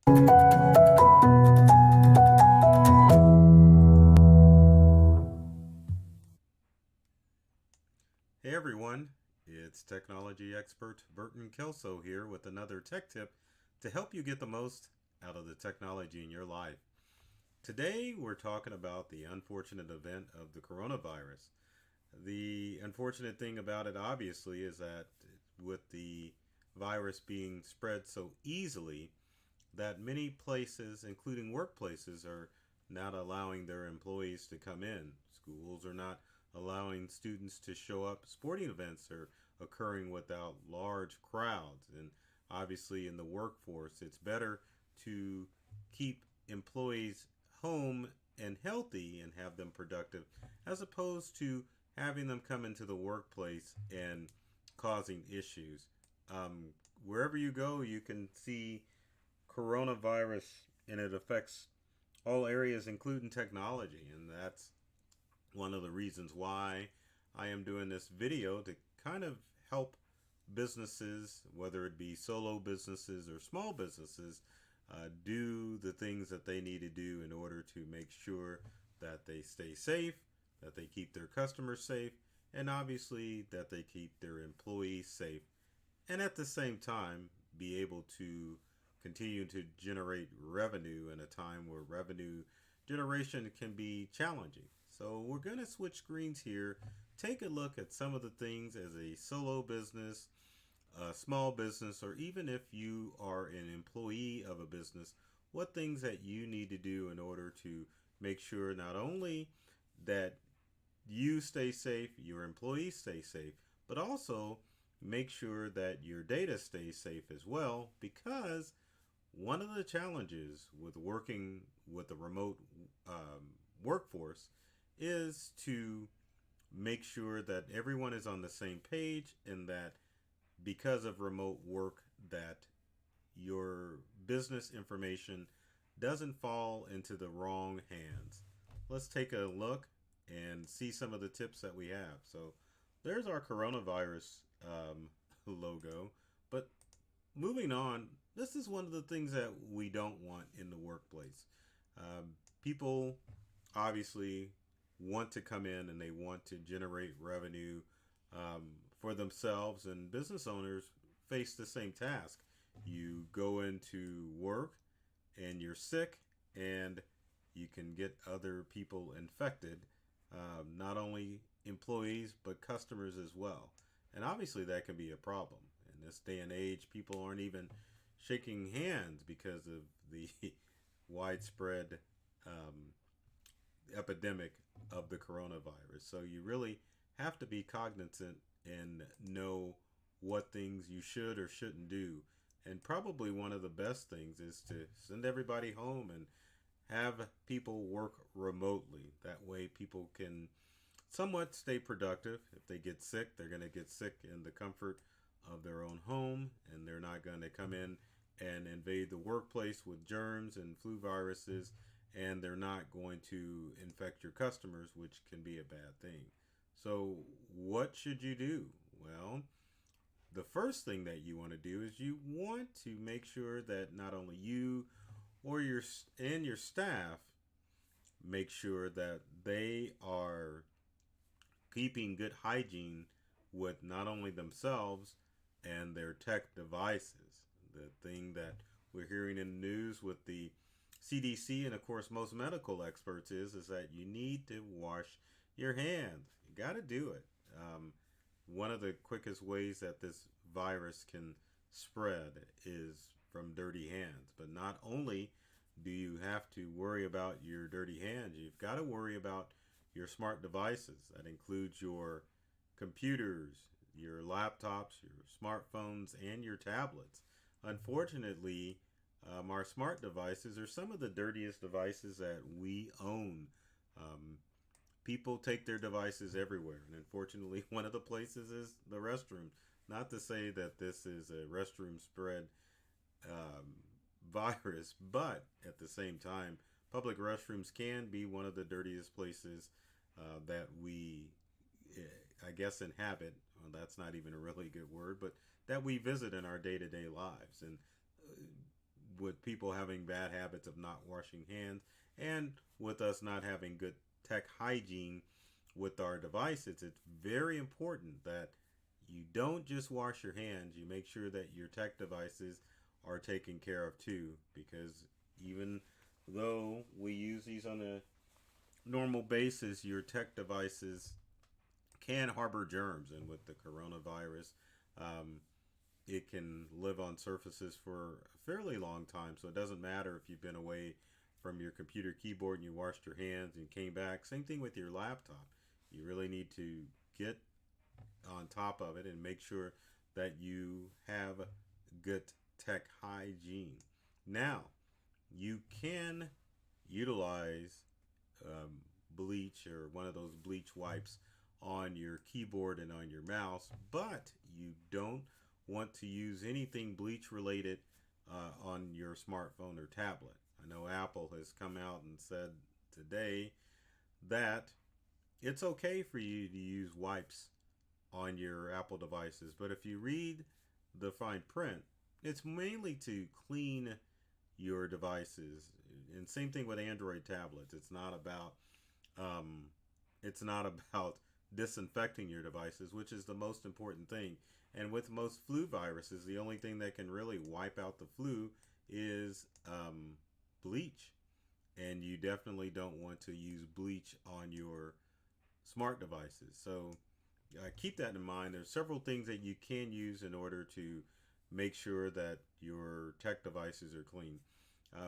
Hey everyone, it's technology expert Burton Kelso here with another tech tip to help you get the most out of the technology in your life. Today we're talking about the unfortunate event of the coronavirus. The unfortunate thing about it, obviously, is that with the virus being spread so easily, that many places, including workplaces, are not allowing their employees to come in. Schools are not allowing students to show up. Sporting events are occurring without large crowds. And obviously, in the workforce, it's better to keep employees home and healthy and have them productive as opposed to having them come into the workplace and causing issues. Wherever you go, you can see coronavirus and it affects all areas, including technology. And that's one of the reasons why I am doing this video to kind of help businesses, whether it be solo businesses or small businesses, do the things that they need to do in order to make sure that they stay safe, that they keep their customers safe, and obviously that they keep their employees safe, and at the same time be able to continue to generate revenue in a time where revenue generation can be challenging. So we're going to switch screens here, take a look at some of the things as a solo business, a small business, or even if you are an employee of a business, what things that you need to do in order to make sure not only that you stay safe, your employees stay safe, but also make sure that your data stays safe as well, because one of the challenges with working with a remote workforce is to make sure that everyone is on the same page, and that because of remote work that your business information doesn't fall into the wrong hands. Let's take a look and see some of the tips that we have. So there's our coronavirus logo. But moving on, this is one of the things that we don't want in the workplace. People obviously want to come in and they want to generate revenue for themselves, and business owners face the same task. You go into work and you're sick, and you can get other people infected, not only employees but customers as well. And obviously, that can be a problem. In this day and age, people aren't even shaking hands because of the widespread epidemic of the coronavirus. So you really have to be cognizant and know what things you should or shouldn't do. And probably one of the best things is to send everybody home and have people work remotely. That way people can somewhat stay productive. If they get sick, they're going to get sick in the comfort of their own home, and they're not going to come in and invade the workplace with germs and flu viruses, and they're not going to infect your customers, which can be a bad thing. So what should you do? Well, the first thing that you want to do is you want to make sure that not only you or your staff make sure that they are keeping good hygiene with not only themselves and their tech devices. The thing that we're hearing in the news with the CDC and of course most medical experts is that you need to wash your hands. You got to do it. One of the quickest ways that this virus can spread is from dirty hands. But not only do you have to worry about your dirty hands, you've got to worry about your smart devices. That includes your computers, your laptops, your smartphones, and your tablets. Unfortunately, our smart devices are some of the dirtiest devices that we own. People take their devices everywhere, and unfortunately, one of the places is the restroom. Not to say that this is a restroom spread virus, but at the same time, public restrooms can be one of the dirtiest places that we, I guess, inhabit. Well, that's not even a really good word, but that we visit in our day-to-day lives. And with with people having bad habits of not washing hands, and with us not having good tech hygiene with our devices, it's very important that you don't just wash your hands, you make sure that your tech devices are taken care of too, because even though we use these on a normal basis, your tech devices can harbor germs, and with the coronavirus, um, it can live on surfaces for a fairly long time. So it doesn't matter if you've been away from your computer keyboard and you washed your hands and came back. Same thing with your laptop. You really need to get on top of it and make sure that you have good tech hygiene. Now, you can utilize um, bleach or one of those bleach wipes on your keyboard and on your mouse, but you don't want to use anything bleach related on your smartphone or tablet. I know Apple has come out and said today that it's okay for you to use wipes on your Apple devices, but if you read the fine print, it's mainly to clean your devices. And same thing with Android tablets. Um, it's not about disinfecting your devices, which is the most important thing. And with most flu viruses, the only thing that can really wipe out the flu is bleach. And you definitely don't want to use bleach on your smart devices. So keep that in mind. There's several things that you can use in order to make sure that your tech devices are clean.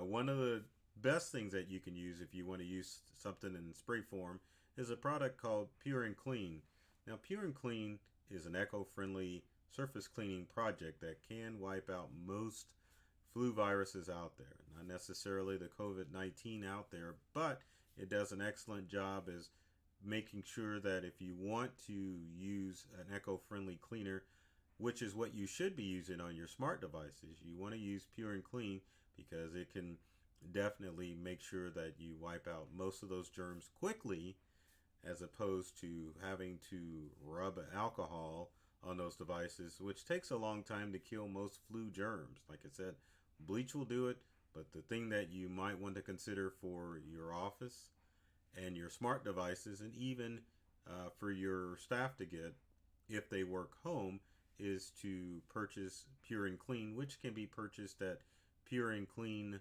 One of the best things that you can use if you want to use something in spray form is a product called Pure and Clean. Now, Pure and Clean is an eco-friendly surface cleaning project that can wipe out most flu viruses out there. Not necessarily the COVID-19 out there, but it does an excellent job as making sure that if you want to use an eco-friendly cleaner, which is what you should be using on your smart devices, you want to use Pure and Clean because it can definitely make sure that you wipe out most of those germs quickly, as opposed to having to rub alcohol on those devices, which takes a long time to kill most flu germs. Like I said, bleach will do it, but the thing that you might want to consider for your office and your smart devices, and even for your staff to get if they work home, is to purchase Pure and Clean, which can be purchased at pureandclean.us.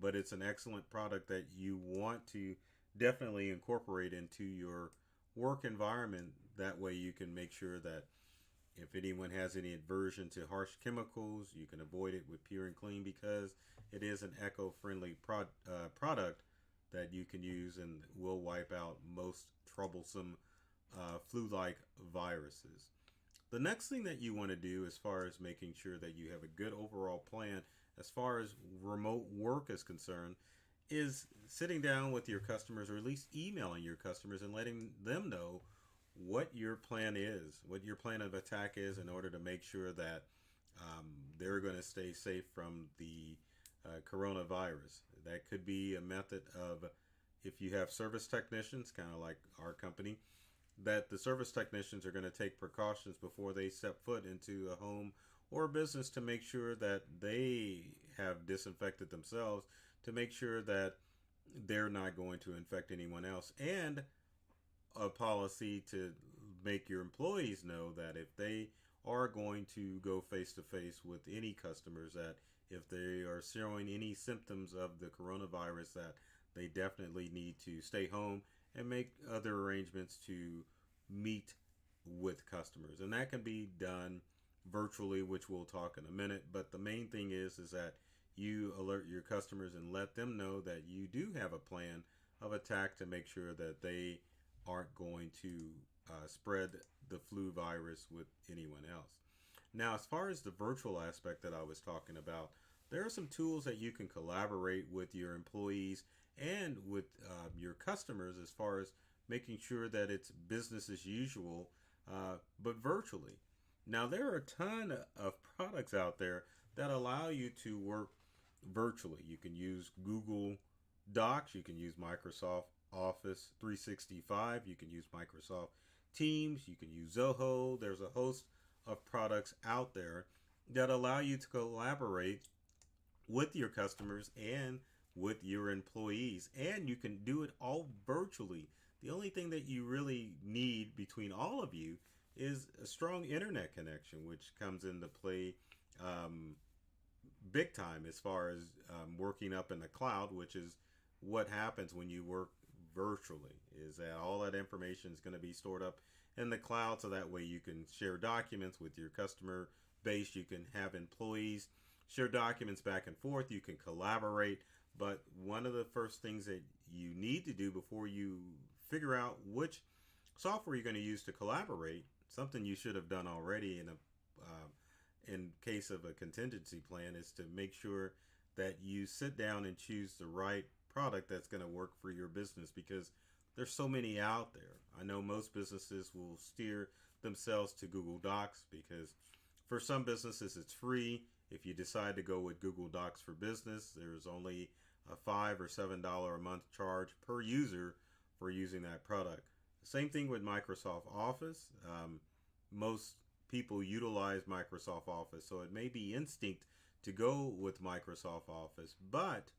But it's an excellent product that you want to definitely incorporate into your work environment. That way you can make sure that if anyone has any aversion to harsh chemicals, you can avoid it with Pure and Clean because it is an eco-friendly product that you can use and will wipe out most troublesome flu-like viruses. The next thing that you want to do as far as making sure that you have a good overall plan as far as remote work is concerned is sitting down with your customers, or at least emailing your customers and letting them know what your plan is, what your plan of attack is, in order to make sure that they're going to stay safe from the coronavirus. That could be a method of, if you have service technicians, kind of like our company, that the service technicians are going to take precautions before they step foot into a home or a business to make sure that they have disinfected themselves, to make sure that they're not going to infect anyone else, and a policy to make your employees know that if they are going to go face to face with any customers, that if they are showing any symptoms of the coronavirus, that they definitely need to stay home and make other arrangements to meet with customers. And that can be done virtually, which we'll talk in a minute. But the main thing is that you alert your customers and let them know that you do have a plan of attack to make sure that they aren't going to spread the flu virus with anyone else. Now, as far as the virtual aspect that I was talking about, there are some tools that you can collaborate with your employees and with your customers as far as making sure that it's business as usual, but virtually. Now, there are a ton of products out there that allow you to work virtually. You can use Google Docs, you can use Microsoft Office 365, you can use Microsoft Teams, you can use Zoho. There's a host of products out there that allow you to collaborate with your customers and with your employees. And you can do it all virtually. The only thing that you really need between all of you is a strong internet connection, which comes into play um, big time as far as working up in the cloud, which is what happens when you work virtually. Is that all that information is going to be stored up in the cloud, so that way you can share documents with your customer base. You can have employees share documents back and forth. You can collaborate. But one of the first things that you need to do before you figure out which software you're going to use to collaborate, something you should have done already in case of a contingency plan, is to make sure that you sit down and choose the right product that's going to work for your business, because there's so many out there. I know most businesses will steer themselves to Google Docs because for some businesses it's free. If you decide to go with Google Docs for Business, there's only a $5 or $7 a month charge per user for using that product. Same thing with Microsoft Office. Most people utilize Microsoft Office, so it may be instinct to go with Microsoft Office, but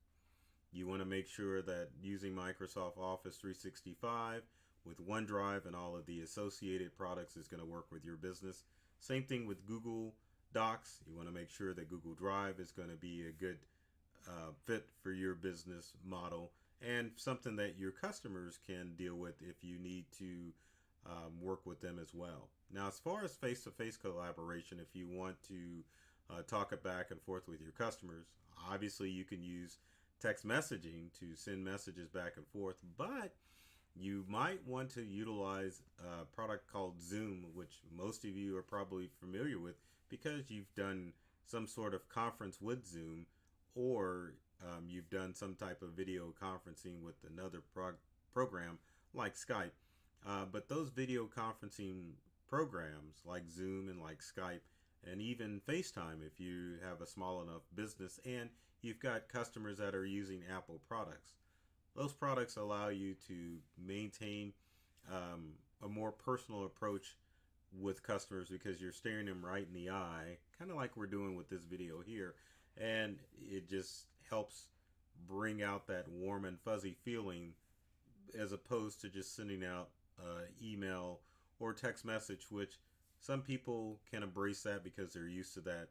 you want to make sure that using Microsoft Office 365 with OneDrive and all of the associated products is going to work with your business. Same thing with Google Docs. You want to make sure that Google Drive is going to be a good fit for your business model and something that your customers can deal with if you need to work with them as well. Now, as far as face-to-face collaboration, if you want to talk it back and forth with your customers, obviously you can use text messaging to send messages back and forth, but you might want to utilize a product called Zoom, which most of you are probably familiar with because you've done some sort of conference with Zoom, or you've done some type of video conferencing with another program like Skype. But those video conferencing programs like Zoom and like Skype and even FaceTime, if you have a small enough business and you've got customers that are using Apple products, those products allow you to maintain a more personal approach with customers because you're staring them right in the eye, kind of like we're doing with this video here, and it just helps bring out that warm and fuzzy feeling as opposed to just sending out email or text message, which some people can embrace that because they're used to that.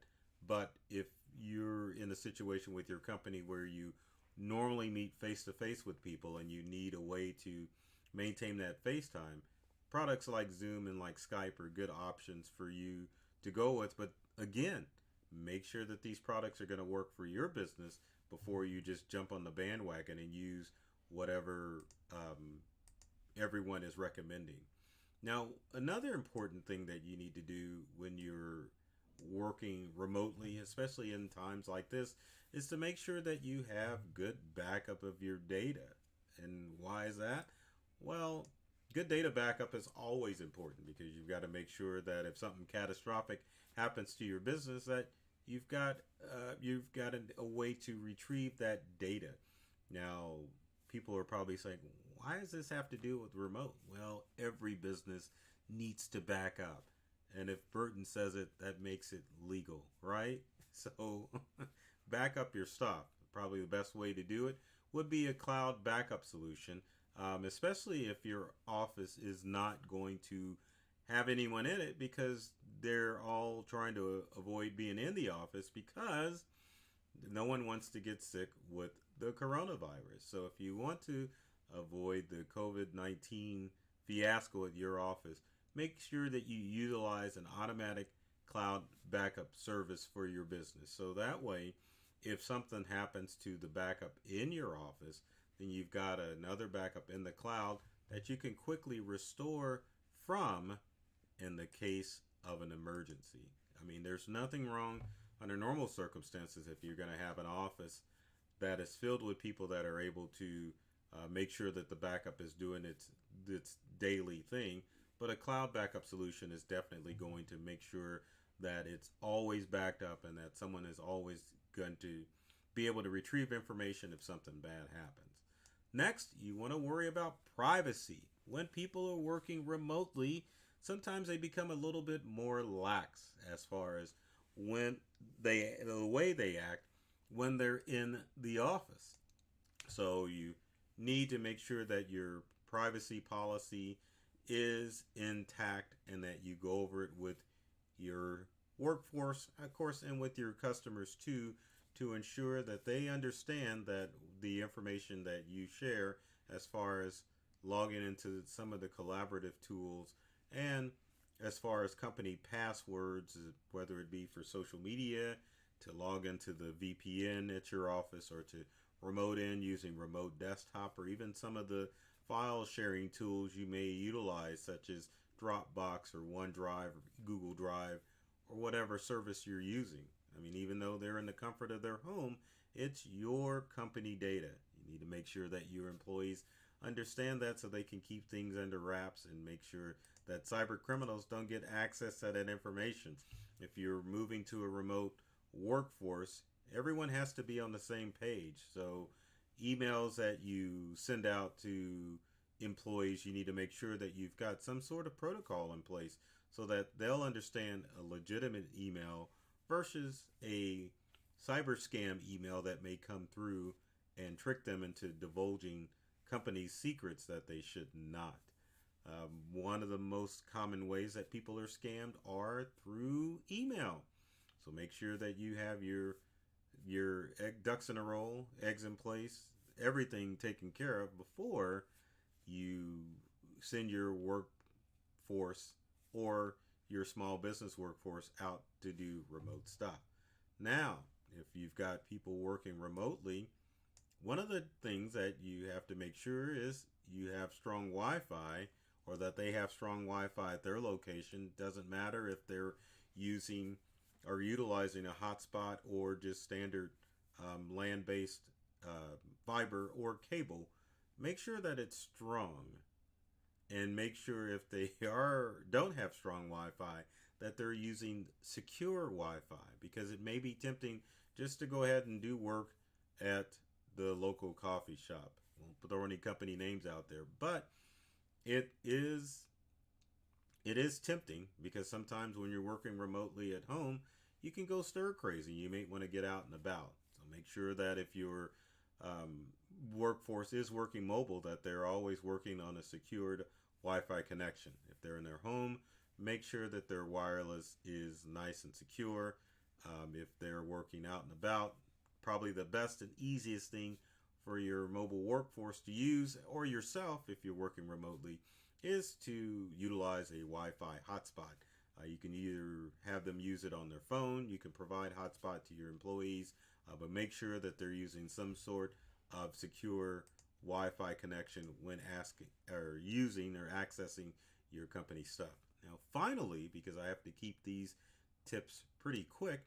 But if you're in a situation with your company where you normally meet face to face with people and you need a way to maintain that FaceTime, products like Zoom and like Skype are good options for you to go with. But again, make sure that these products are going to work for your business before you just jump on the bandwagon and use whatever everyone is recommending. Now, another important thing that you need to do when you're working remotely, especially in times like this, is to make sure that you have good backup of your data. And why is that? Well, good data backup is always important because you've got to make sure that if something catastrophic happens to your business, that you've got a way to retrieve that data. Now, people are probably saying, why does this have to do with remote? Well, every business needs to back up. And if Burton says it, that makes it legal, right? So back up your stuff. Probably the best way to do it would be a cloud backup solution, especially if your office is not going to have anyone in it because they're all trying to avoid being in the office because no one wants to get sick with the coronavirus. So if you want to avoid the COVID-19 fiasco at your office, make sure that you utilize an automatic cloud backup service for your business. So that way, if something happens to the backup in your office, then you've got another backup in the cloud that you can quickly restore from in the case of an emergency. I mean, there's nothing wrong under normal circumstances if you're going to have an office that is filled with people that are able to make sure that the backup is doing its daily thing. But a cloud backup solution is definitely going to make sure that it's always backed up and that someone is always going to be able to retrieve information if something bad happens. Next, you want to worry about privacy. When people are working remotely, sometimes they become a little bit more lax as far as when the way they act when they're in the office. So you need to make sure that your privacy policy is intact and that you go over it with your workforce, of course, and with your customers too, to ensure that they understand that the information that you share, as far as logging into some of the collaborative tools and as far as company passwords, whether it be for social media, to log into the VPN at your office, or to remote in using remote desktop, or even some of the file sharing tools you may utilize, such as Dropbox or OneDrive or Google Drive or whatever service you're using. I mean, even though they're in the comfort of their home, it's your company data. You need to make sure that your employees understand that so they can keep things under wraps and make sure that cyber criminals don't get access to that information. If you're moving to a remote workforce, everyone has to be on the same page. So, emails that you send out to employees, you need to make sure that you've got some sort of protocol in place so that they'll understand a legitimate email versus a cyber scam email that may come through and trick them into divulging company secrets that they should not. One of the most common ways that people are scammed are through email. So make sure that you have your ducks in a row, eggs in place, everything taken care of before you send your workforce or your small business workforce out to do remote stuff. Now, if you've got people working remotely, one of the things that you have to make sure is you have strong Wi-Fi, or that they have strong Wi-Fi at their location. Doesn't matter if they're using or utilizing a hotspot or just standard land-based fiber or cable. Make sure that it's strong, and make sure if they don't have strong Wi-Fi, that they're using secure Wi-Fi, because it may be tempting just to go ahead and do work at the local coffee shop. Won't throw any company names out there, but it is tempting, because sometimes when you're working remotely at home, you can go stir crazy. You may want to get out and about. So make sure that if your workforce is working mobile, that they're always working on a secured Wi-Fi connection. If they're in their home, make sure that their wireless is nice and secure. If they're working out and about, probably the best and easiest thing for your mobile workforce to use, or yourself if you're working remotely, is to utilize a Wi-Fi hotspot. You can either have them use it on their phone, you can provide hotspot to your employees, but make sure that they're using some sort of secure Wi-Fi connection when asking or using or accessing your company stuff. Now, finally, because I have to keep these tips pretty quick,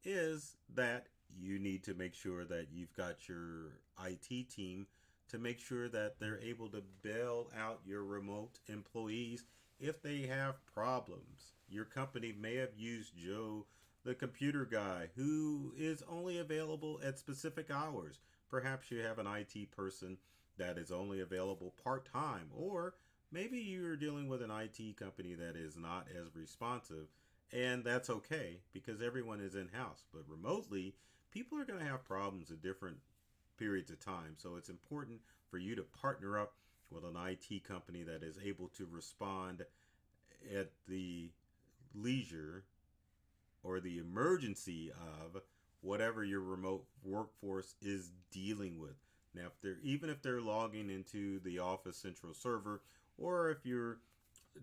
is that you need to make sure that you've got your IT team to make sure that they're able to bail out your remote employees if they have problems. Your company may have used Joe, the computer guy, who is only available at specific hours. Perhaps you have an IT person that is only available part-time, or maybe you're dealing with an IT company that is not as responsive, and that's okay because everyone is in-house. But remotely, people are going to have problems at different periods of time. So it's important for you to partner up with an IT company that is able to respond at the leisure or the emergency of whatever your remote workforce is dealing with. Now, if they're logging into the Office Central server, or if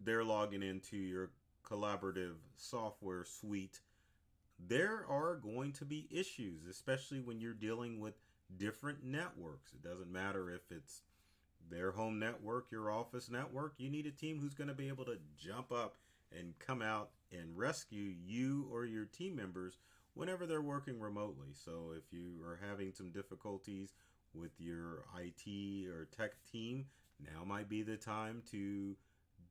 they're logging into your collaborative software suite, there are going to be issues, especially when you're dealing with different networks. It doesn't matter if it's their home network, your office network. You need a team who's going to be able to jump up and come out and rescue you or your team members whenever they're working remotely. So if you are having some difficulties with your IT or tech team, now might be the time to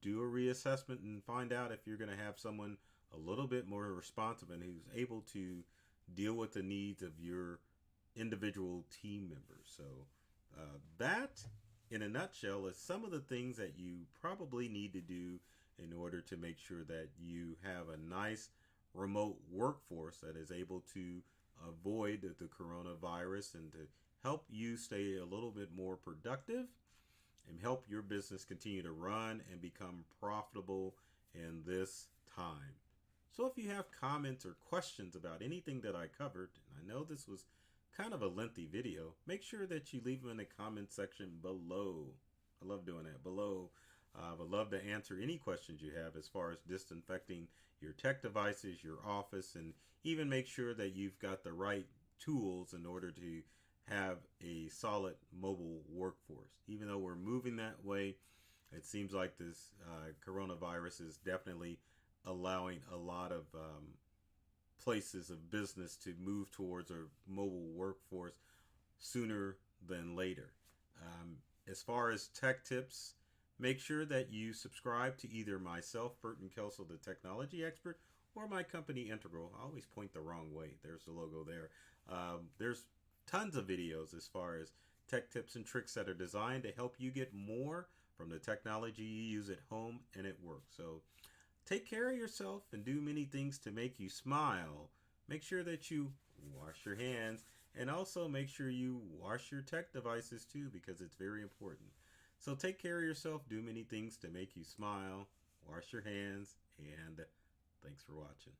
do a reassessment and find out if you're going to have someone a little bit more responsive and who's able to deal with the needs of your individual team members. So that, in a nutshell, is some of the things that you probably need to do in order to make sure that you have a nice remote workforce that is able to avoid the coronavirus and to help you stay a little bit more productive and help your business continue to run and become profitable in this time. So if you have comments or questions about anything that I covered, and I know this was kind of a lengthy video, make sure that you leave them in the comment section below. I love doing that below. I would love to answer any questions you have as far as disinfecting your tech devices, your office, and even make sure that you've got the right tools in order to have a solid mobile workforce. Even though we're moving that way, it seems like this coronavirus is definitely allowing a lot of places of business to move towards a mobile workforce sooner than later. As far as tech tips, make sure that you subscribe to either myself, Burton Kelso, the technology expert, or my company Integral. I always point the wrong way. There's the logo there. There's tons of videos as far as tech tips and tricks that are designed to help you get more from the technology you use at home and at work. So take care of yourself and do many things to make you smile. Make sure that you wash your hands, and also make sure you wash your tech devices too, because it's very important. So take care of yourself, do many things to make you smile, wash your hands, and thanks for watching.